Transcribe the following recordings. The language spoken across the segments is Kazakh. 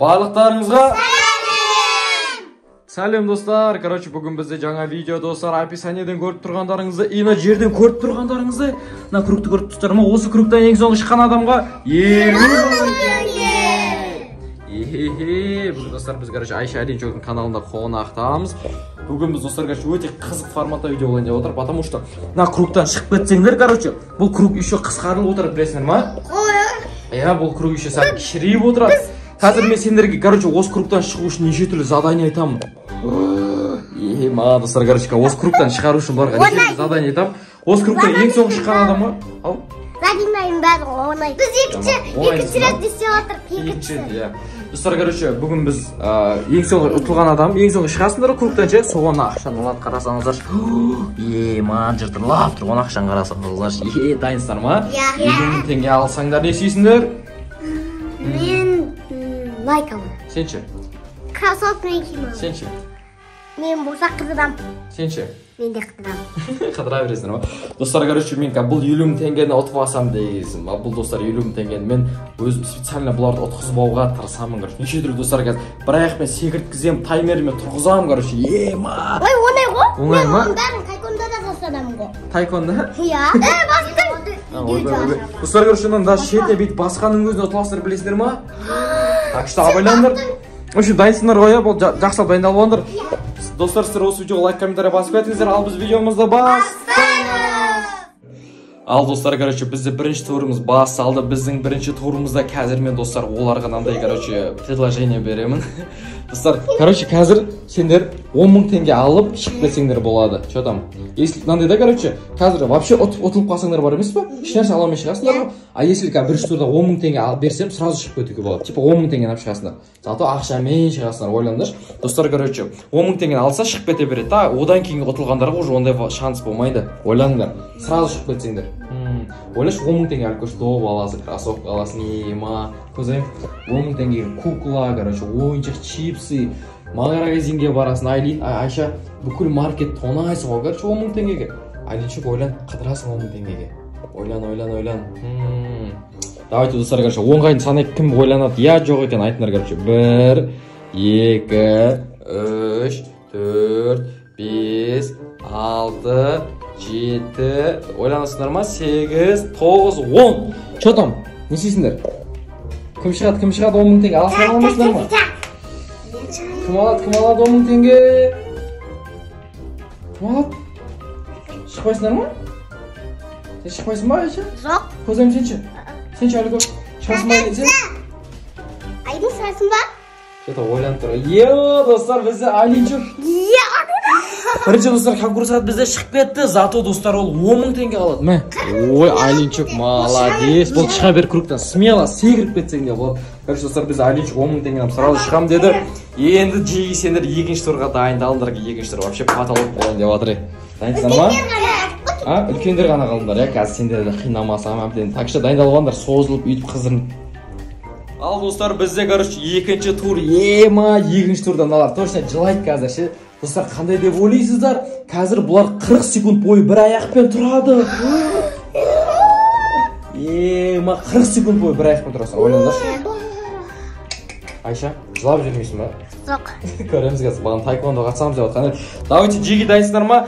Барлықтарыңызға сәлем достар. Короче, бүгін бізде жаңа видео достар. Описаниеден көріп тұрғандарыңызды, мына жерден көріп тұрғандарыңызды, мына кругты көріп тұрсыздар ма? Осы кругтан ең соңғы шыққан адамға бүгін достар біз короче Айша Алинчоктың каналында қонақтамыз. Бүгін біз достар короче өте қызық форматта видео болайын деп отыр, потому что мына кругтан шығып кетсеңдер, короче, бұл круг еще қысқарылып отырады, білесіңдер ма? Иә, бұл круг еще сәл кішірейіп отырады. Қазір мен сендерге, короче, осы кругтан шығу үшін неше түрлі задание айтамын. Ма, достар, короче, осы кругтан шығару үшін барға неше түрлі задание айтамын. Осы кругтан ең соңғы шыққан адамға, ал? Задинайым бәрі оңай. Біз екінші рет десе отырып, екінші. Достар, короче, бүгін біз ең соңғы ұтылған адам, ең соңғы шығасыңдар кругтан ше, соған ақшаны алады, қарасаңыздар. Ман жыртыр лап тұр, оны ақшаны қарасаңыздар. Дайынсыздар ма? 20.000 теңге алсаңдар не істейсіңдер? Мен лайк аламын. Сен ше? Кроссовка киемін. Сен ше? Мен болса қыдырам. Сен ше? Мен де қыдырам. Қыдыра бересіңдер ма? Достар, короче, мен бұл 20.000 теңгені ұтып алсам дейсің. Бұл достар 20.000 теңгені мен өз специально бұларды ұтқызбауға тырысамын, короче. Неше түрлі достар қазір бір аяқпен секірткізем, таймермен тұрғызамын, короче. Ма! Ой, оңай ғой? Оңай ма? Мен бәрін тайкондода жасадамын ғой. Тайконда? Иә. Бастым. Достар, короче, даже шетте бүйтіп басқаның өзіне ұтыласыңдар, білесіңдер ма? Так что абайлаңдар. В общем, дайынсыңдар ғой, бұл жақсылап дайындалып алыңдар. Достар, сіздер осы видеоға лайк, комментарий басып кетіңіздер, ал біз видеомызды бастаймыз. Ал достар, короче, бізде бірінші турымыз басталды. Біздің бірінші турымызда қазір мен достар оларға мынандай, короче, предложение беремін. Достар, короче, қазір сендер 10.000 теңге алып шығып кетсеңдер болады. Че там? Если мынандай да, короче, қазір вообще ұтылып қалсаңдар бар емес па? Ешнәрсе ала алмай шығасыңдар ғой. А если бірінші турда 10.000 теңге алып берсем, сразу шығып кетуге болады. Типа 10.000 теңге алып шығасыңдар. Зато ақшамен шығасыңдар, ойлаңдаршы. Достар, короче, 10.000 теңге алса шығып кете береді. Та одан кейін ұтылғандарға уже ондай шанс болмайды. Ойлаңдар. Сразу шығып кетсеңдер. Ойлашы, 10.000 теңге алып көрші, топ аласың, кроссовка аласың, ема, көзайым, 10.000 теңгеге кукла, короче, ойыншық, чипсы, магазинге барасың, Айша, бүкіл маркет тонайсың ғой, короче, 10.000 теңгеге. Алинчик, ойлан, қыдырасың 10.000 теңгеге. Ойлан. Давайте, достар, короче, оңғайын санайып кім ойланады, я жоқ екен айтыңдар, короче, 1, 2, 3, 4, 5, 6, 7, ойланасыңдар ма? 8, 9, 10. Че там? Не істейсіңдер? Кім шығады 10.000 теңге? Аласыңдар алмайсыңдар ма? Кім алады 10.000 теңге? Кім алады? Шықпайсыңдар ма? Сен шықпайсың ба, Айша? Жоқ. Көзем сенші? Сенші әлі көп? Шығасың ба сен? Айдың сұрасың ба? Че-то ойланып тұр. Достар, бізде Алинчок. Бірінші достар, конкурсат бізде шығып кетті. Зато достар ол 10.000 теңге алады. Мә? Ой, Алинчок, молодец. Бұл шыға бер кругтан. Смело секіріп кетсең де болады. Бірінші достар, біз Алинчок 10.000 теңгеден сразу шығам деді. Енді жеги сендер екінші турға дайындалыңдар. Екінші тур вообще потолок болайын деп жатыр. Дайынсыңдар ма? Үлкендер ғана қалыңдар, я қазір сендерді қинамасам әбден. Так что дайындалып алыңдар, созылып, үйтіп қыздырынып. Ал достар, бізде, короче, екінші тур, екінші турдан алар. Точно жылайды қазір, ше. Достар, қандай деп ойлайсыздар? Қазір бұлар 40 секунд бойы бір аяқпен тұрады. 40 секунд бойы бір аяқпен тұрасың, ойлаңдаршы. Айша, жылап жүрмейсің ба? Жоқ. Көреміз қазір, бағын тайквондо қатысамыз деп отқан еді. Давайте, жеги дайынсыңдар ма?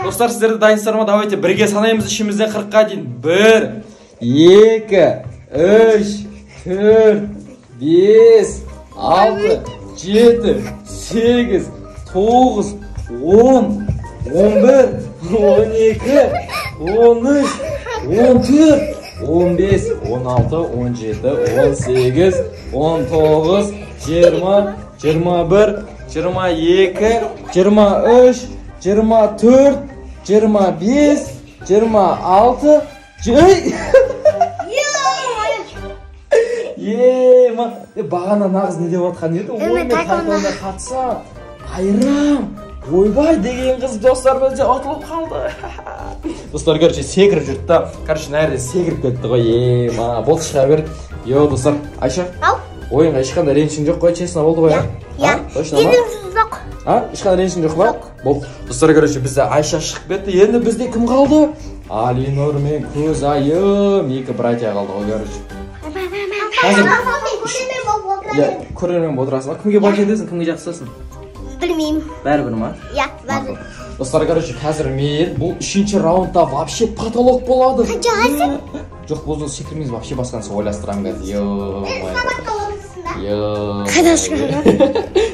Достар, сіздерді дайынсыздар ма? Давайте, бірге санаймыз ішімізден 40-қа дейін. 1, 2, 3, 4, 5, 6, 7, 8, 9, 10, 11, 12, 13, 14, 15, 16, 17, 18, 19, 20, 21, 22, 23, 24, 25, 26, бағана нағыз не деп отқан еді? Ой, мен тайквондоға қатысам. Айрам, ойбай деген қыз достар бізде ұтылып қалды. Достар, короче, секіріп жүрді да. Короче, нәрде секіріп кетті ғой. Болды шыға берді. Достар, Айша, ойынға ешқандай ренішің жоқ қой, честно болды ғой, Точно ма? Жоқ. Ешқандай ренішің жоқ ба? Болды. Достар, короче, бізде Айша шығып кетті. Енді бізде кім қалды? Алинур мен Көзайым. Екі братья қалды ғой, короче. көрермен болып отырасың ба? Кімге баж етесің, кімге жақсысың? Білмеймін. Бәрібір ма? Иә, бәрібір. Достар, короче, қазір мен бұл 3-ші раундта вообще потолок болады. Қанша аласың? Жоқ, бұл секірмейміз, вообще басқаны ойластырамын қазір. Қайда шығады?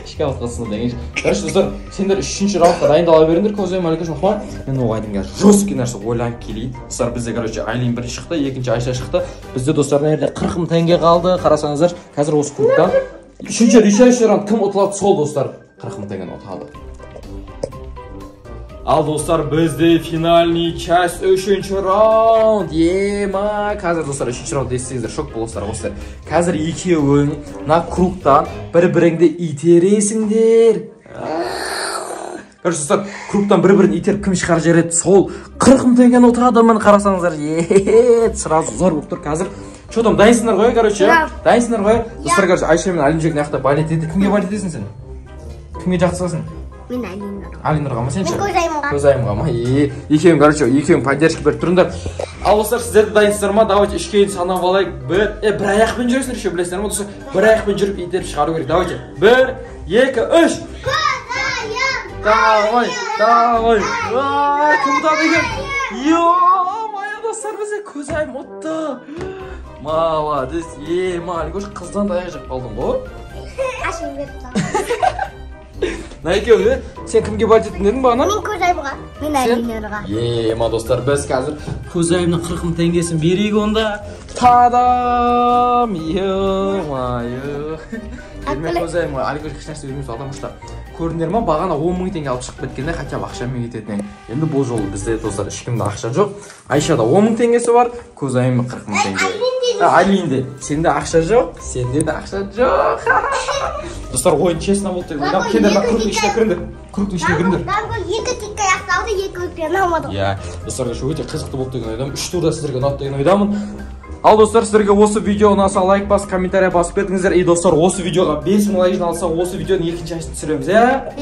Шкафқа сынды. Короче, достар, сендер 3-ші раундқа дайындала беріңдер, көзайым әлекешін қуан. Мен оғайдың қазір жесткі нәрсе ойланып келейін. Достар, бізде, короче, Айлин бірінші шықты, екінші Айша шықты. Бізде, достар, нәрде 40 мың теңге қалды. Қарасаңыздар, қазір осы клубта 3-ші раунд кім ұтылады, сол достар 40 мың теңгені ұтады. Ал достар, бізде финальный часть 3-ші раунд. Ема, қазір достар 3-ші раунд естіңіздер, шок болыстар осылар. Қазір екеуің на кругтан бір-біріңді итересіңдер. Короче, достар, кругтан бір-бірін итеріп кім шығар жереді, сол 40 мың теңгені ұтады. Мін қарасаңыздар, сразу зор болып тұр қазір. Что там, дайынсыңдар ғой, короче? Дайынсыңдар ғой? Достар, короче, Айша мен Алимжек нақта балет еді. Кімге балет етесің сен? Кімге жақсысың? Мен Алинарға. Алинарға ма сен ше? Мен көзайымға. Көзайымға ма? Екеуің, короче, екеуің поддержка беріп тұрыңдар. Ал достар, сіздерді дайынсыздар ма? Давайте үшкейін санап алайық. Bir аяқпен жүресіңдер ше, білесіңдер ма? Достар, бір аяқпен жүріп итеріп шығару керек. Давайте. 1, 2, 3. Көзайым. Давай. Кім ұтады екен? Мая достар, бізде көзайым ұтты. Молодец. Маликош, қыздан даяқ жеп қалдың ғой. Ашын беріп тұр. Найкеу, сен кімге балет еттің дедің бағана? Мен көзайымға. Мен Алинарға. Ема достар, біз қазір көзайымның 40 мың теңгесін берейік онда. Тадам! Берме көзайым, Аликош кішнәрсе бермейміз, адам ұшта. Көрдіңдер ма, бағана 10 мың теңге алып шығып кеткенде, хотя ақшамен кететін. Енді бұл жолы бізде достар ешкімде ақша жоқ. Айшада 10 мың теңгесі бар, көзайымның 40 мың теңге. Алинде, сенде ақша жоқ, сенде де ақша жоқ. Достар, ойын честно болды деп ойлап, кендер кругтың ішіне кіріңдер. Кругтың ішіне кіріңдер. Данго 2 тикка яқталды, 2 өтпен алмадық. Иә, достар, өте қызықты болды деген ойдамын. 3 турда сіздерге ұнады деген ойдамын. Ал достар, сіздерге осы видео ұнаса лайк бас, комментария басып бердіңіздер. И достар, осы видеоға 5000 лайк жиналса, осы видеоның екінші частьін түсіреміз, иә?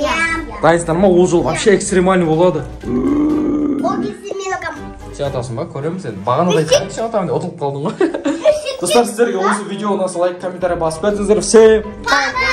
Дайынсыздар ма? Ол жол вообще экстремальный болады. Ол кезде мен ұтамын. Сен атасың ба? Көремін сен. Бағана да сен атамын деп ұтылып қалдың ғой. Достар, сіздерге осы видео ұнаса лайк, комментария басып бердіңіздер. Всем пока!